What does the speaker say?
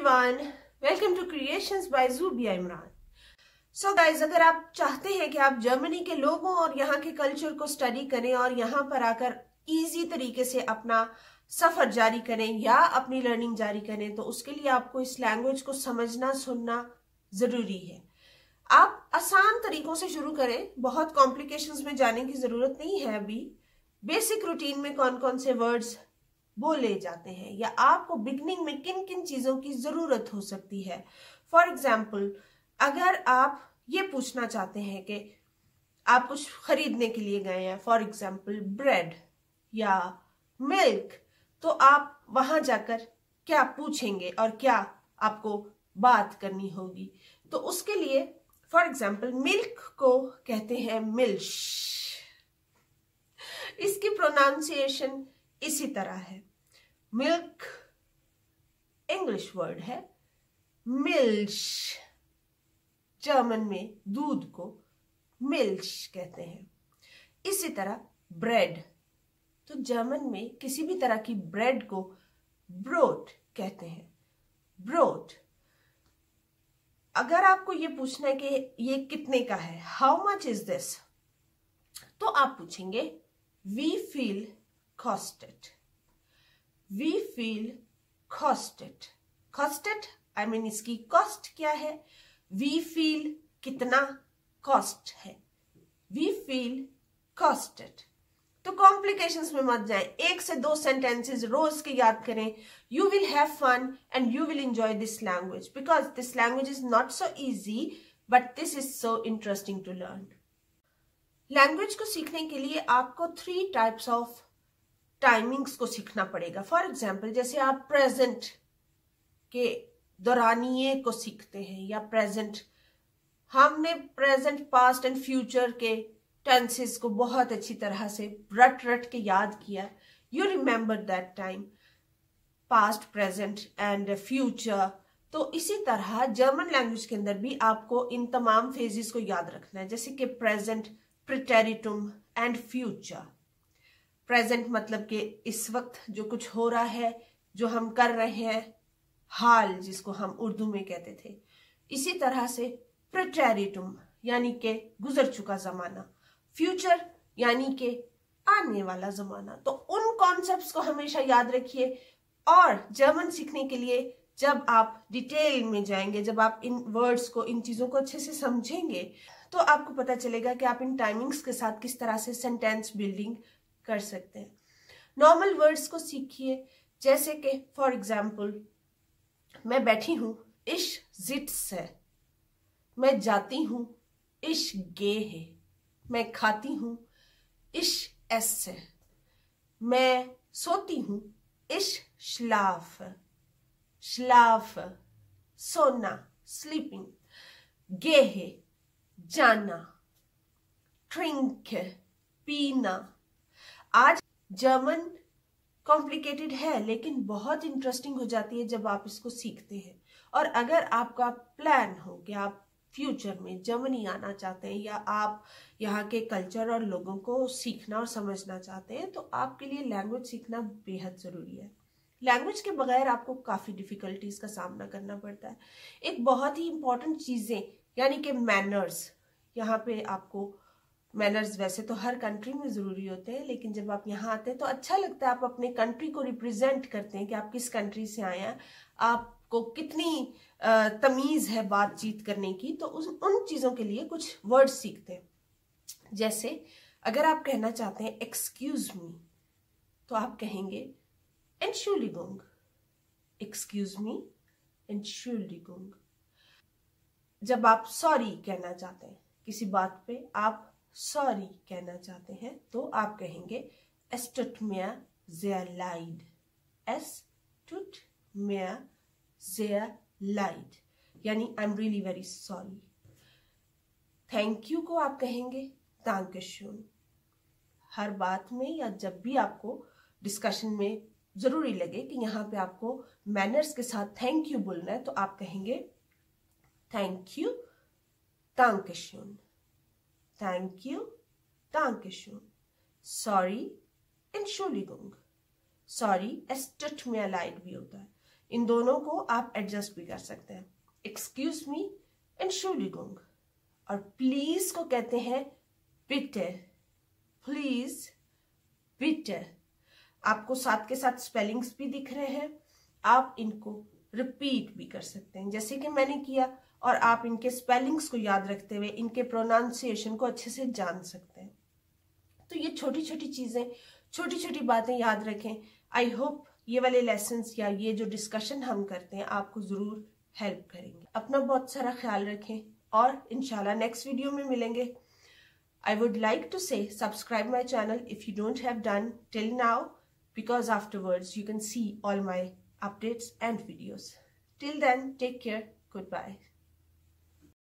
everyone, welcome to Creations by Zubia Imran. So guys, अगर आप चाहते हैं कि आप जर्मनी के लोगों और यहाँ के कल्चर को स्टडी करें और यहाँ पर आकर इजी तरीके से अपना सफर जारी करें या अपनी लर्निंग जारी करें, तो उसके लिए आपको इस लैंग्वेज को समझना सुनना जरूरी है। आप आसान तरीकों से शुरू करें, बहुत कॉम्प्लिकेशंस में जाने की जरूरत नहीं है। अभी बेसिक रूटीन में कौन कौन से वर्ड्स बोले जाते हैं या आपको बिगनिंग में किन किन चीजों की जरूरत हो सकती है। फॉर एग्जाम्पल, अगर आप ये पूछना चाहते हैं कि आप कुछ खरीदने के लिए गए हैं, फॉर एग्जाम्पल ब्रेड या मिल्क, तो आप वहां जाकर क्या पूछेंगे और क्या आपको बात करनी होगी। तो उसके लिए फॉर एग्जाम्पल मिल्क को कहते हैं मिल्श, इसकी प्रोनाउंसिएशन इसी तरह है। मिल्क इंग्लिश वर्ड है, मिल्श जर्मन में दूध को मिल्श कहते हैं। इसी तरह ब्रेड, तो जर्मन में किसी भी तरह की ब्रेड को ब्रोट कहते हैं, ब्रोट। अगर आपको ये पूछना है कि ये कितने का है, हाउ मच इज दिस, तो आप पूछेंगे we feel costed, we feel costed. Costed I mean इसकी कॉस्ट क्या है, वी फील कितना कॉस्ट है, वी फील कॉस्टेड। तो कॉम्प्लिकेशंस में मत जाएं, 1 से 2 सेंटेंसेस रोज के याद करें। You will have fun and you will enjoy this language because this language is not so easy but this is so interesting to learn. Language को सीखने के लिए आपको 3 टाइप्स ऑफ टाइमिंग्स को सीखना पड़ेगा। फॉर एग्जाम्पल, जैसे आप प्रेजेंट के दौरानिये को सीखते हैं या प्रेजेंट, हमने प्रेजेंट पास्ट एंड फ्यूचर के टेंसेस को बहुत अच्छी तरह से रट के याद किया। You remember that time, past present and future. तो इसी तरह जर्मन लैंग्वेज के अंदर भी आपको इन तमाम फेजेस को याद रखना है, जैसे कि प्रेजेंट, प्रीटेरिटुम एंड फ्यूचर। प्रेजेंट मतलब कि इस वक्त जो कुछ हो रहा है, जो हम कर रहे हैं, हाल जिसको हम उर्दू में कहते थे। इसी तरह से प्रीटेरिटुम यानी कि गुजर चुका जमाना, फ्यूचर यानी कि आने वाला जमाना। तो उन कॉन्सेप्ट्स को हमेशा याद रखिए। और जर्मन सीखने के लिए जब आप डिटेल में जाएंगे, जब आप इन वर्ड्स को, इन चीजों को अच्छे से समझेंगे, तो आपको पता चलेगा कि आप इन टाइमिंग्स के साथ किस तरह से सेंटेंस बिल्डिंग कर सकते हैं। नॉर्मल वर्ड्स को सीखिए, जैसे कि फॉर एग्जाम्पल, मैं बैठी हूं, इश जिट्स है। मैं जाती हूं, इश गे है। मैं खाती हूं, इश एस है। मैं सोती हूं, इश श्लाफ, श्लाफ सोना, स्लीपिंग। गे है जाना, ट्रिंक पीना। आज जर्मन कॉम्प्लिकेटेड है लेकिन बहुत इंटरेस्टिंग हो जाती है जब आप इसको सीखते हैं। और अगर आपका प्लान हो कि आप फ्यूचर में जर्मनी आना चाहते हैं या आप यहाँ के कल्चर और लोगों को सीखना और समझना चाहते हैं, तो आपके लिए लैंग्वेज सीखना बेहद जरूरी है। लैंग्वेज के बगैर आपको काफी डिफिकल्टीज का सामना करना पड़ता है। एक बहुत ही इंपॉर्टेंट चीजें यानी कि मैनर्स, यहाँ पे आपको मैनर्स वैसे तो हर कंट्री में जरूरी होते हैं, लेकिन जब आप यहाँ आते हैं तो अच्छा लगता है, आप अपने कंट्री को रिप्रेजेंट करते हैं कि आप किस कंट्री से आए हैं, आपको कितनी तमीज है बातचीत करने की। तो उन चीजों के लिए कुछ वर्ड सीखते हैं। जैसे अगर आप कहना चाहते हैं एक्सक्यूज मी, तो आप कहेंगे एंशुलिगुंग, एक्सक्यूज मी एंशुलिगुंग। जब आप सॉरी कहना चाहते हैं किसी बात पे, आप सॉरी कहना चाहते हैं, तो आप कहेंगे es tut mir sehr leid, es tut mir sehr leid, यानी I am really very sorry. Thank you को आप कहेंगे dankeschön। हर बात में या जब भी आपको डिस्कशन में जरूरी लगे कि यहाँ पे आपको मैनर्स के साथ थैंक यू बोलना है, तो आप कहेंगे thank you dankeschön, thank you dankeschön। Sorry Entschuldigung, sorry es tut mir leid भी होता है। इन दोनों को आप एडजस्ट भी कर सकते हैं। एक्सक्यूज मी, एंटशुलिगुंग। और प्लीज को कहते हैं बिटे, प्लीज, बिटे। आपको साथ के साथ स्पेलिंग्स भी दिख रहे हैं, आप इनको रिपीट भी कर सकते हैं जैसे कि मैंने किया, और आप इनके स्पेलिंग्स को याद रखते हुए इनके प्रोनाउंसिएशन को अच्छे से जान सकते हैं। तो ये छोटी छोटी चीजें, छोटी छोटी बातें याद रखें। आई होप ये वाले लेसन्स या ये जो डिस्कशन हम करते हैं आपको जरूर हेल्प करेंगे। अपना बहुत सारा ख्याल रखें और इंशाल्लाह नेक्स्ट वीडियो में मिलेंगे। I would like to say subscribe my channel if you don't have done till now, because afterwards you can see all my updates and videos. Till then, take care. Goodbye.